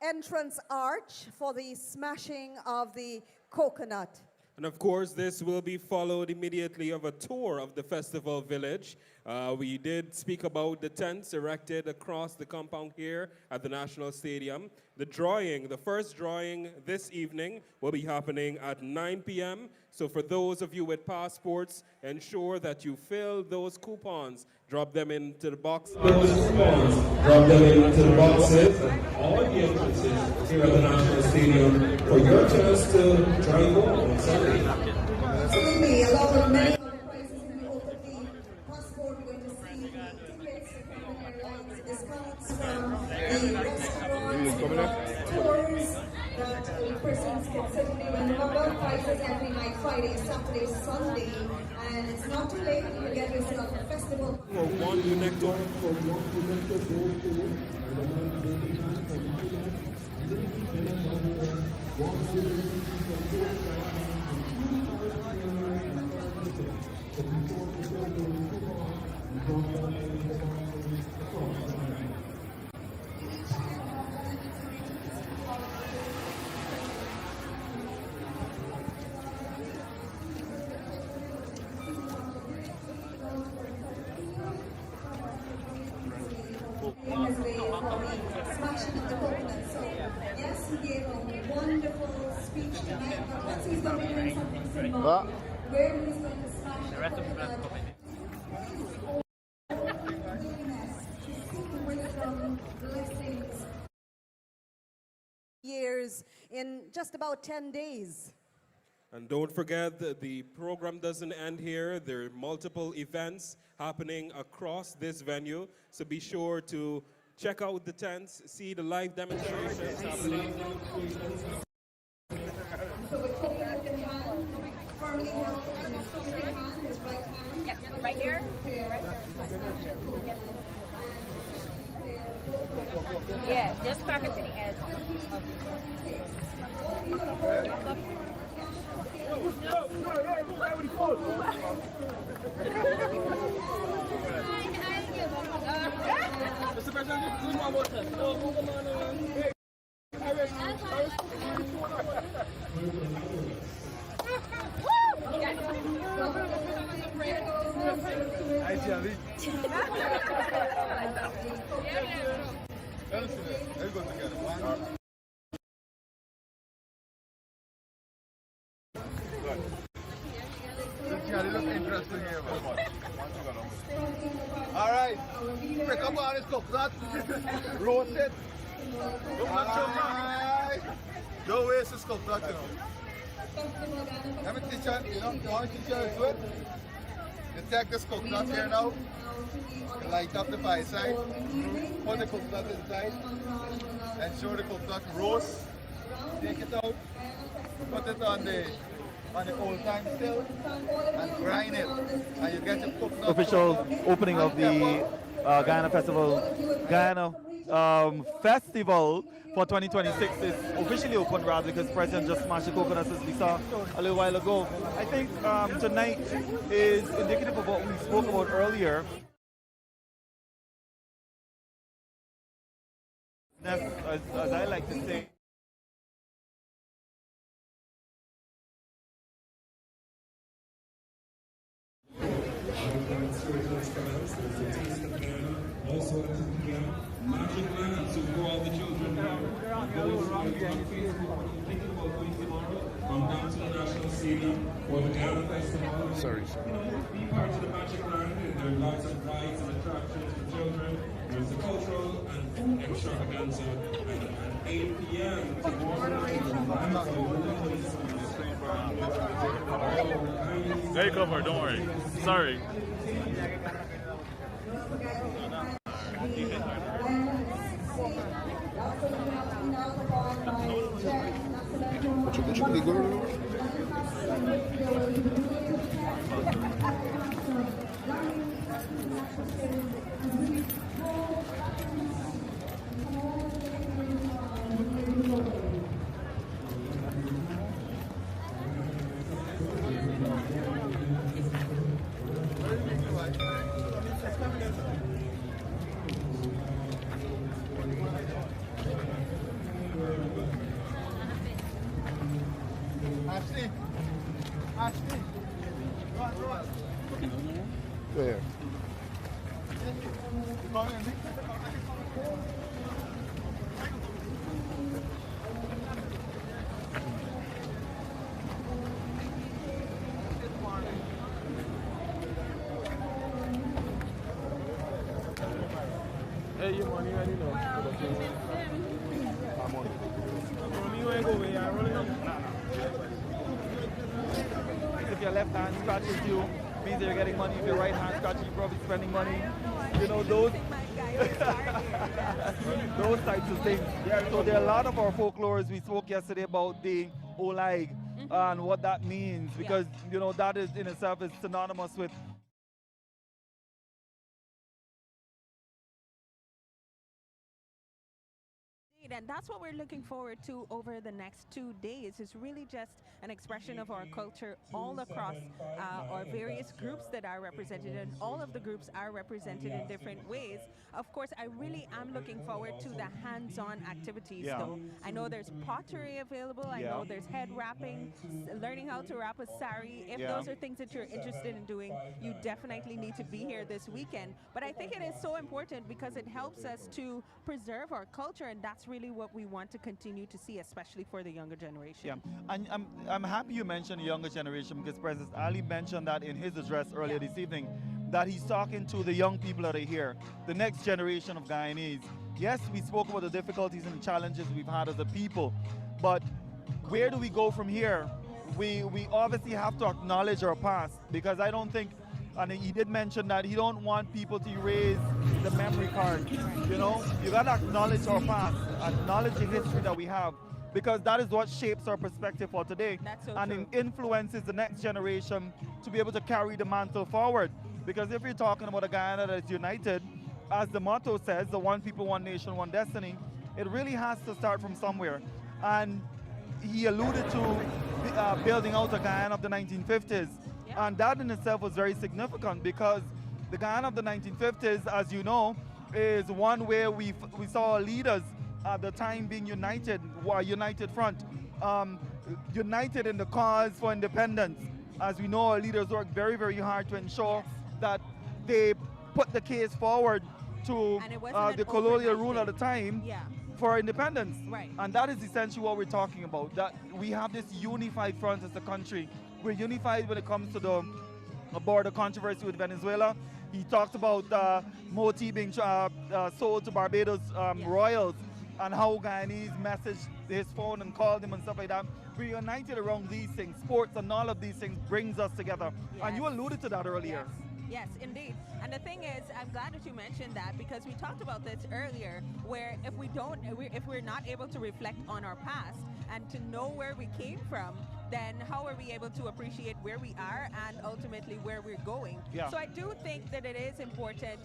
entrance arch for the smashing of the coconut. And of course, this will be followed immediately of a tour of the festival village. We did speak about the tents erected across the compound here at the National Stadium. The first drawing this evening will be happening at 9 p.m. So for those of you with passports, ensure that you fill those coupons, drop them into the box. Those coupons, drop them into the boxes at all the entrances here at the National Stadium for your chance to drive home on Sunday. Absolutely, along with many other prizes, when we open the passport, we're going to see tickets from airlines, discounts from the restaurants, tours that persons can certainly win. Remember, prizes every night, Friday, Saturday, Sunday, and it's not too late. You can get yourself a festival. For one connector. Smashing of the coconut. So, yes, he gave a wonderful speech tonight, but once he's going to be doing something similar, where he's going to smash the coconut, wisdom, blessings. Years in just about 10 days. And don't forget that the program doesn't end here. There are multiple events happening across this venue. So be sure to check out the tents, see the live demonstrations happening. So with coconut in hand, firmly held in his strong hand, his right hand. Yep, right here. Yeah, just crack it to the edge. Mr. President, this is my water. All right, pick up all this coconut, roast it. Don't waste this coconut. Let me teach you, you want to teach you how to do it? You take this coconut here now, you light up the fire side, put the coconut inside, ensure the coconut roast, take it out, put it on the old time still and grind it, and you get your coconut. Official opening of the Guyana Festival for 2026 is officially open, rather, because President just smashed the coconuts, as we saw a little while ago. I think tonight is indicative of what we spoke about earlier. As I like to say, Also at 2 p.m. Magic Land, so for all the children now, those who are on Facebook thinking about going tomorrow, come down to the National Stadium for the Guyana Festival. Sorry. Be part of the Magic Land. There are lots of rides and attractions for children. There's the cultural and food extravaganza. And at 8 p.m. tomorrow, They cover, don't worry. Sorry. Ashley. Ashley. Run, run. Yeah. Come in. Hey, your money ready now? I'm on. You ain't go away, I'm rolling up. If your left hand scratches you, means that you're getting money. If your right hand scratches you, you're probably spending money. You know, those those types of things. So there are a lot of our folklores. We spoke yesterday about the Olag and what that means, because you know that is in itself is synonymous with And that's what we're looking forward to over the next 2 days. Is really just an expression of our culture all across our various groups that are represented, and all of the groups are represented in different ways. Of course, I really am looking forward to the hands-on activities. Though I know there's pottery available. I know there's head wrapping, learning how to wrap a sari. If those are things that you're interested in doing, you definitely need to be here this weekend. But I think it is so important because it helps us to preserve our culture, and that's really what we want to continue to see, especially for the younger generation. Yeah, and I'm happy you mentioned the younger generation, because President Ali mentioned that in his address earlier this evening, that he's talking to the young people that are here, the next generation of Guyanese. Yes, we spoke about the difficulties and challenges we've had as a people, but where do we go from here? We obviously have to acknowledge our past, because I don't think, and he did mention that he don't want people to erase the memory card. You know, you gotta acknowledge our past, acknowledge the history that we have, because that is what shapes our perspective for today. That's so and true. it influences the next generation to be able to carry the mantle forward. Because if you're talking about a Guyana that is united, as the motto says, the one people, one nation, one destiny, it really has to start from somewhere. And he alluded to building out a Guyana of the 1950s. And that in itself was very significant, because the Guyana of the 1950s, as you know, is one where we saw our leaders at the time being united, a united front, united in the cause for independence. As we know, our leaders worked very, very hard to ensure that they put the case forward to the colonial rule at the time for independence. Right. And that is essentially what we're talking about, that we have this unified front as a country. We're unified when it comes to the border controversy with Venezuela. He talked about Moti being sold to Barbados royals, and how Guyanese messaged his phone and called him and stuff like that. We're united around these things. Sports and all of these things brings us together. And you alluded to that earlier. Yes, indeed. And the thing is, I'm glad that you mentioned that, because we talked about this earlier, where if we're not able to reflect on our past and to know where we came from, then how are we able to appreciate where we are and ultimately where we're going? So I do think that it is important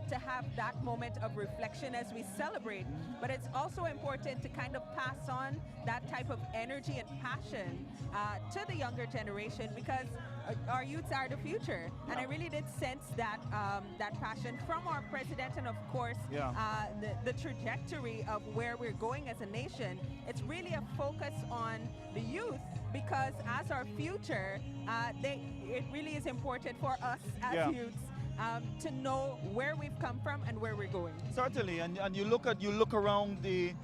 to have that moment of reflection as we celebrate, but it's also important to kind of pass on that type of energy and passion to the younger generation, because our youths are the future. And I really did sense that that passion from our president, and of course the trajectory of where we're going as a nation. It's really a focus on the youth, because as our future, it really is important for us as youths to know where we've come from and where we're going. Certainly, and you look around the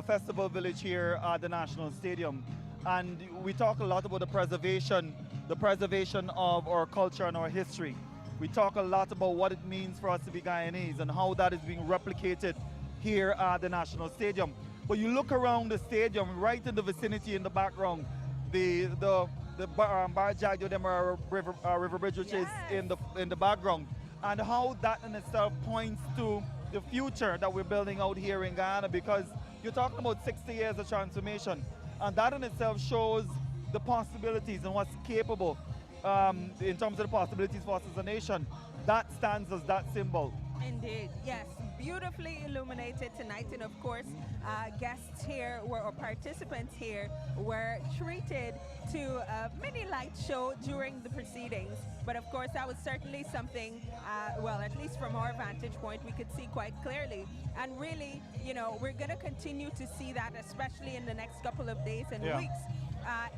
festival village here at the National Stadium, and we talk a lot about the preservation of our culture and our history. We talk a lot about what it means for us to be Guyanese and how that is being replicated here at the National Stadium. But you look around the stadium, right in the vicinity in the background, the Barjagyo Demara River Bridge, which is in the background, and how that in itself points to the future that we're building out here in Guyana, because you're talking about 60 years of transformation, and that in itself shows the possibilities and what's capable in terms of the possibilities for us as a nation. That stands as that symbol. Indeed, yes. beautifully illuminated tonight, and of course, guests here or participants here were treated to a mini light show during the proceedings. But of course, that was certainly something, well, at least from our vantage point, we could see quite clearly. And really, you know, we're going to continue to see that, especially in the next couple of days and weeks.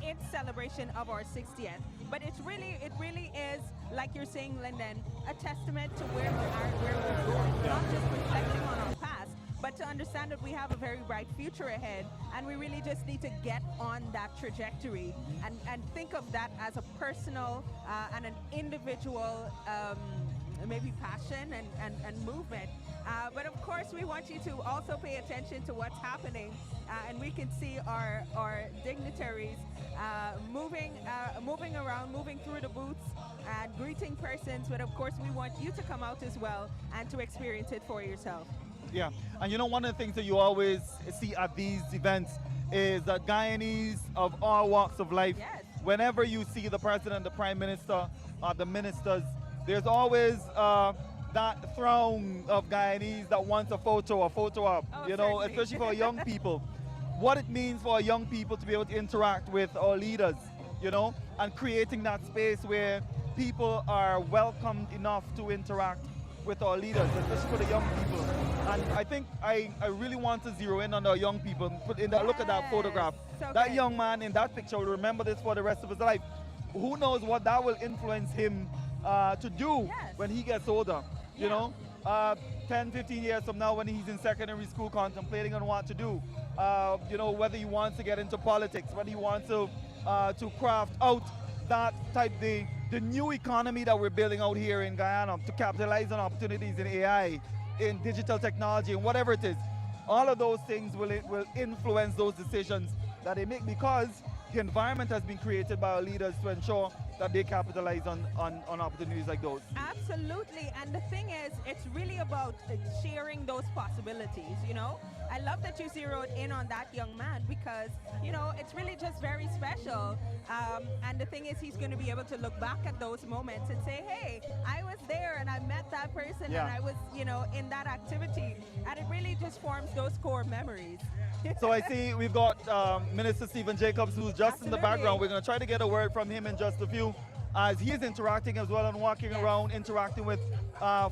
In celebration of our 60th. But it really is, like you're saying, Lyndon, a testament to where we are and where we're going. Not just reflecting on our past, but to understand that we have a very bright future ahead, and we really just need to get on that trajectory and think of that as a personal and an individual maybe passion and movement. But of course, we want you to also pay attention to what's happening, and we can see our dignitaries moving around, moving through the booths and greeting persons. But of course, we want you to come out as well and to experience it for yourself. Yeah, and you know, one of the things that you always see at these events is that Guyanese of all walks of life, whenever you see the president, the prime minister, the ministers, there's always that throng of Guyanese that wants a photo op, you know, especially for young people. What it means for young people to be able to interact with our leaders, you know, and creating that space where people are welcomed enough to interact with our leaders, especially for the young people. And I think I really want to zero in on our young people. Put in that, look at that photograph. So that good. young man in that picture will remember this for the rest of his life. Who knows what that will influence him to do when he gets older, you know? 10, 15 years from now when he's in secondary school contemplating on what to do. You know, whether he wants to get into politics, whether he wants to craft out that type, the new economy that we're building out here in Guyana to capitalize on opportunities in AI, in digital technology, and whatever it is. All of those things will influence those decisions that they make, because the environment has been created by our leaders to ensure that they capitalize on opportunities like those. Absolutely, and the thing is, it's really about sharing those possibilities, you know? I love that you zeroed in on that young man, because, you know, it's really just very special. And the thing is, he's going to be able to look back at those moments and say, hey, I was there and I met that person and I was, you know, in that activity. And it really just forms those core memories. So I see we've got Minister Stephen Jacobs, who's just in the background. We're going to try to get a word from him in just a few, as he is interacting as well and walking around, interacting with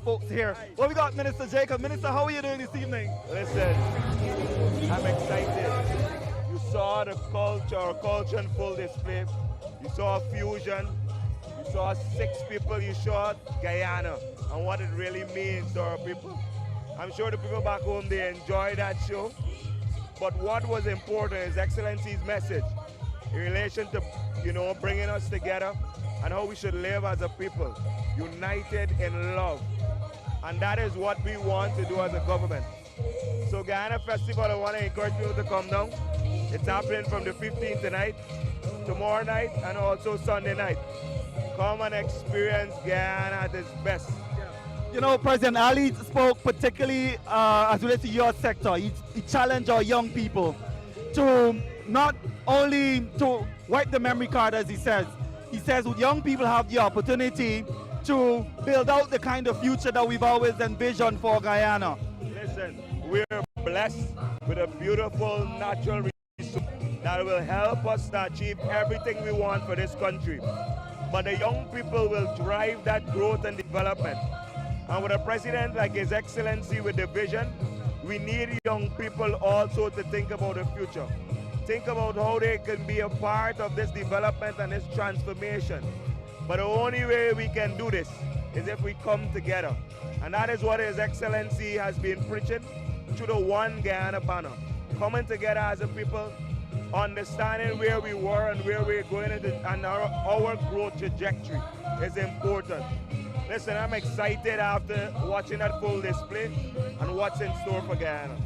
folks here. Well, we got Minister Jacobs. Minister, how are you doing this evening? Listen, I'm excited. You saw the culture in full display. You saw fusion. You saw 6 people. You shot Guyana and what it really means to our people. I'm sure the people back home, they enjoy that show. But what was important is Excellency's message in relation to, you know, bringing us together and how we should live as a people, united in love. And that is what we want to do as a government. So Guyana Festival, I want to encourage people to come down. It's happening from the 15th tonight, tomorrow night, and also Sunday night. Come and experience Guyana at its best. You know, President Ali spoke particularly as relates to your sector. He challenged our young people to not only to wipe the memory card, as he says young people have the opportunity to build out the kind of future that we've always envisioned for Guyana. Listen, we're blessed with a beautiful natural resource that will help us to achieve everything we want for this country. But the young people will drive that growth and development. And with a president like His Excellency with the vision, we need young people also to think about the future. Think about how they can be a part of this development and this transformation. But the only way we can do this is if we come together. And that is what His Excellency has been preaching through the One Guyana banner. Coming together as a people, understanding where we were and where we're going, and our growth trajectory is important. Listen, I'm excited after watching that full display and what's in store for Guyana.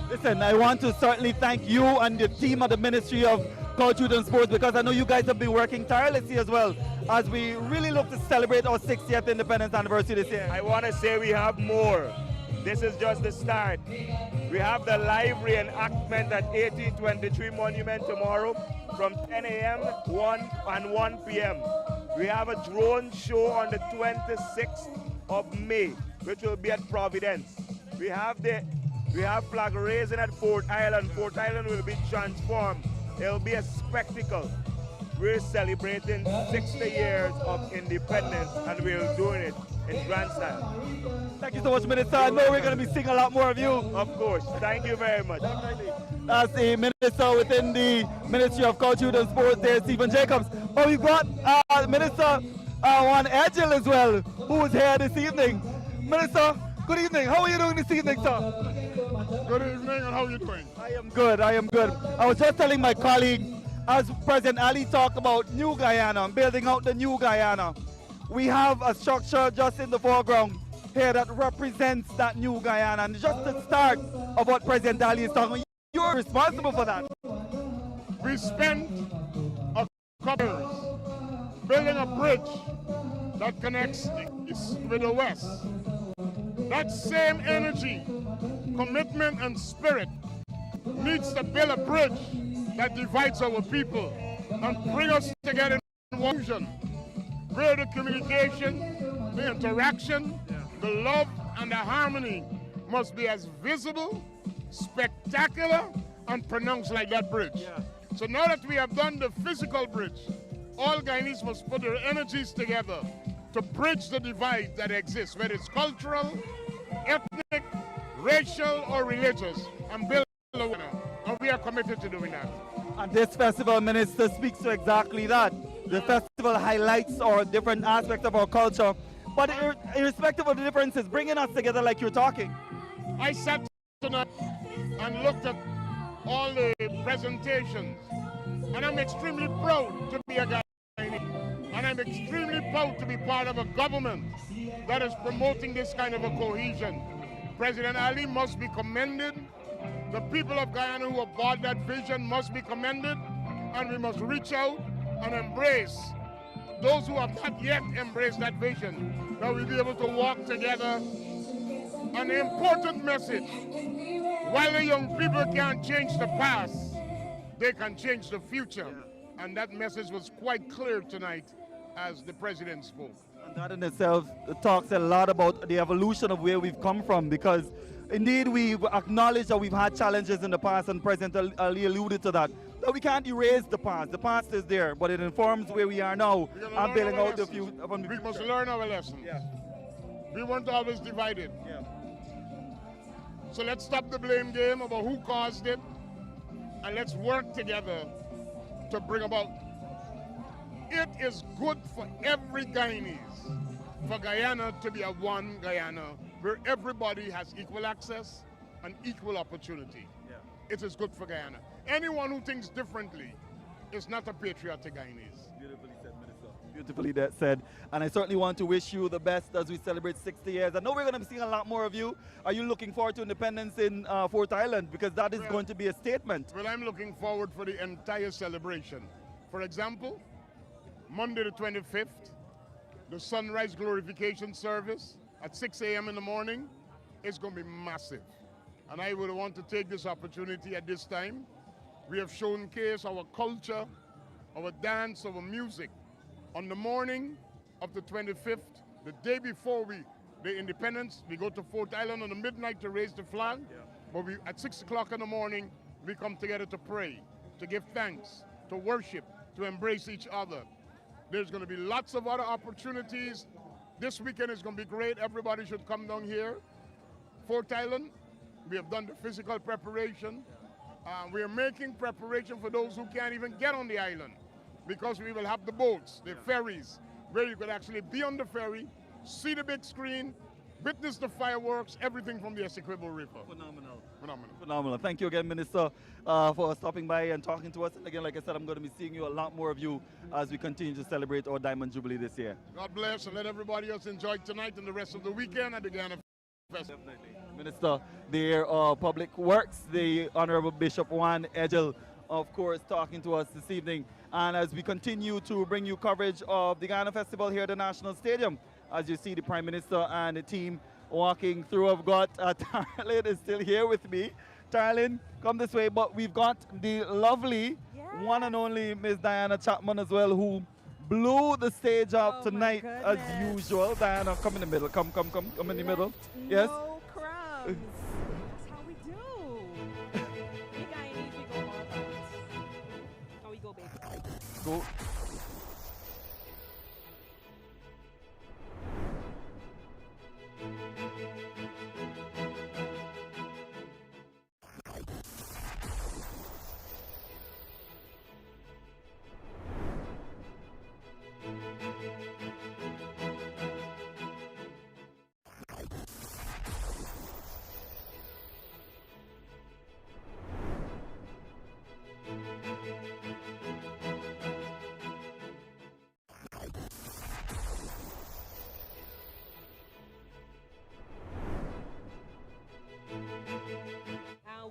Listen, I want to certainly thank you and the team of the Ministry of Culture and Sports, because I know you guys have been working tirelessly as well as we really look to celebrate our 60th independence anniversary this year. I want to say we have more. This is just the start. We have the live reenactment at 1823 Monument tomorrow from 10 a.m. and 1 p.m. We have a drone show on the 26th of May, which will be at Providence. We have flag raising at Fort Island. Fort Island will be transformed. It'll be a spectacle. We're celebrating 60 years of independence, and we're doing it in grand style. Thank you so much, Minister. I know we're going to be seeing a lot more of you. Of course. Thank you very much. That's the Minister within the Ministry of Culture, Youth and Sports there, Stephen Jacobs. But we've got Minister Juan Edgel as well, who is here this evening. Minister, good evening. How are you doing this evening, sir? Good evening, and how are you doing? I am good. I was just telling my colleague, as President Ali talked about New Guyana, building out the New Guyana, we have a structure just in the foreground here that represents that New Guyana. And just the start of what President Ali is talking about, you're responsible for that. We spent a couple years building a bridge that connects the east with the west. That same energy, commitment, and spirit needs to build a bridge that divides our people and bring us together in one vision, where the communication, the interaction, the love, and the harmony must be as visible, spectacular, and pronounced like that bridge. So now that we have done the physical bridge, all Guyanese must put their energies together to bridge the divide that exists, whether it's cultural, ethnic, racial, or religious, and build a winner. And we are committed to doing that. And this festival, Minister, speaks to exactly that. The festival highlights our different aspects of our culture, but irrespective of the differences, bringing us together like you're talking. I sat tonight and looked at all the presentations, and I'm extremely proud to be a Guyanese, and I'm extremely proud to be part of a government that is promoting this kind of a cohesion. President Ali must be commended. The people of Guyana who have bought that vision must be commended, and we must reach out and embrace those who have not yet embraced that vision, that we'll be able to walk together. An important message: while the young people can't change the past, they can change the future. And that message was quite clear tonight as the president spoke. And that in itself talks a lot about the evolution of where we've come from, because indeed we've acknowledged that we've had challenges in the past, and President Ali alluded to that. That we can't erase the past. The past is there, but it informs where we are now and building out the future. We must learn our lessons. We weren't always divided. So let's stop the blame game about who caused it, and let's work together to bring about. It is good for every Guyanese, for Guyana to be a one Guyana, where everybody has equal access and equal opportunity. It is good for Guyana. Anyone who thinks differently is not a patriotic Guyanese. Beautifully said, Minister. Beautifully said. And I certainly want to wish you the best as we celebrate 60 years. I know we're going to be seeing a lot more of you. Are you looking forward to independence in Fort Island? Because that is going to be a statement. Well, I'm looking forward for the entire celebration. For example, Monday the 25th, the sunrise glorification service at 6 a.m. in the morning is going to be massive. And I would want to take this opportunity at this time. We have showcased our culture, our dance, our music. On the morning of the 25th, the day before the independence, we go to Fort Island on the midnight to raise the flag. But at 6 o'clock in the morning, we come together to pray, to give thanks, to worship, to embrace each other. There's going to be lots of other opportunities. This weekend is going to be great. Everybody should come down here. Fort Island, we have done the physical preparation. We are making preparation for those who can't even get on the island, because we will have the boats, the ferries, where you could actually be on the ferry, see the big screen, witness the fireworks, everything from the Essequibo River. Phenomenal. Thank you again, Minister, for stopping by and talking to us. And again, like I said, I'm going to be seeing you, a lot more of you, as we continue to celebrate our Diamond Jubilee this year. God bless, and let everybody else enjoy tonight and the rest of the weekend at the Guyana Festival. Definitely. Minister, the Public Works, the Honorable Bishop Juan Edgel, of course, talking to us this evening. And as we continue to bring you coverage of the Guyana Festival here at the National Stadium, as you see the Prime Minister and the team walking through. I've got Tarlin is still here with me. Tarlin, come this way. But we've got the lovely one and only Miss Diana Chapman as well, who blew the stage out tonight as usual. Diana, come in the middle. Come in the middle. Yes. No crumbs. Go.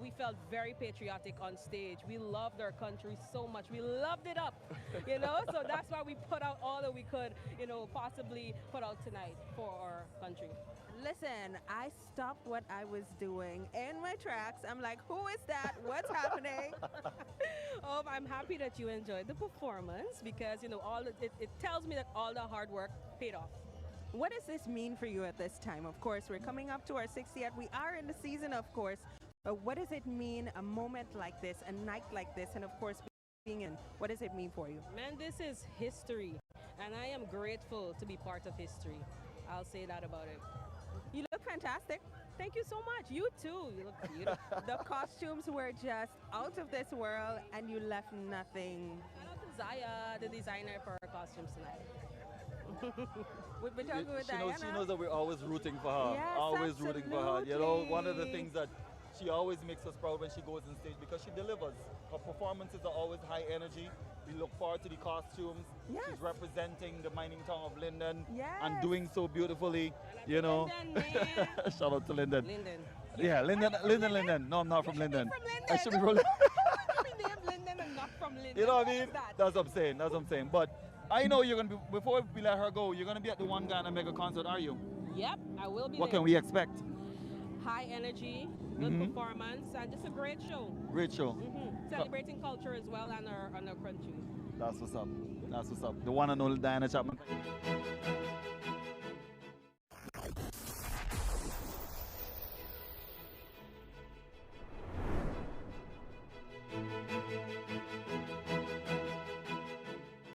We felt very patriotic on stage. We loved our country so much. We loved it up, so that's why we put out all that we could, possibly put out tonight for our country. Listen, I stopped what I was doing in my tracks. I'm like, who is that? What's happening? Oh, I'm happy that you enjoyed the performance because, it tells me that all the hard work paid off. What does this mean for you at this time? Of course, we're coming up to our 60th. We are in the season, of course. But what does it mean, a moment like this, a night like this, and of course, being in? What does it mean for you? Man, this is history, and I am grateful to be part of history. I'll say that about it. You look fantastic. Thank you so much. You too. You look beautiful. The costumes were just out of this world, and you left nothing. Shout out to Zaya, the designer for our costumes tonight. We've been talking with Diana. She knows that we're always rooting for her. Yes, always rooting for her. absolutely. One of the things that she always makes us proud when she goes on stage because she delivers. Her performances are always high energy. We look forward to the costumes. Yes. She's representing the mining town of Linden Yes. and doing so beautifully. Linden, man. Shout out to Linden. Linden. Yeah, Linden. No, I'm not from Linden. From Linden. I should be from Linden. We named Linden and not from Linden. You know what I mean? That? That's what I'm saying. But I know you're going to be, before we let her go, you're going to be at the One Guyana Mega Concert, are you? Yep, I will be What there. can we expect? High energy, good performance, and just a great show. Great show. Celebrating culture as well and our country. That's what's up. The one and only Diana Chapman.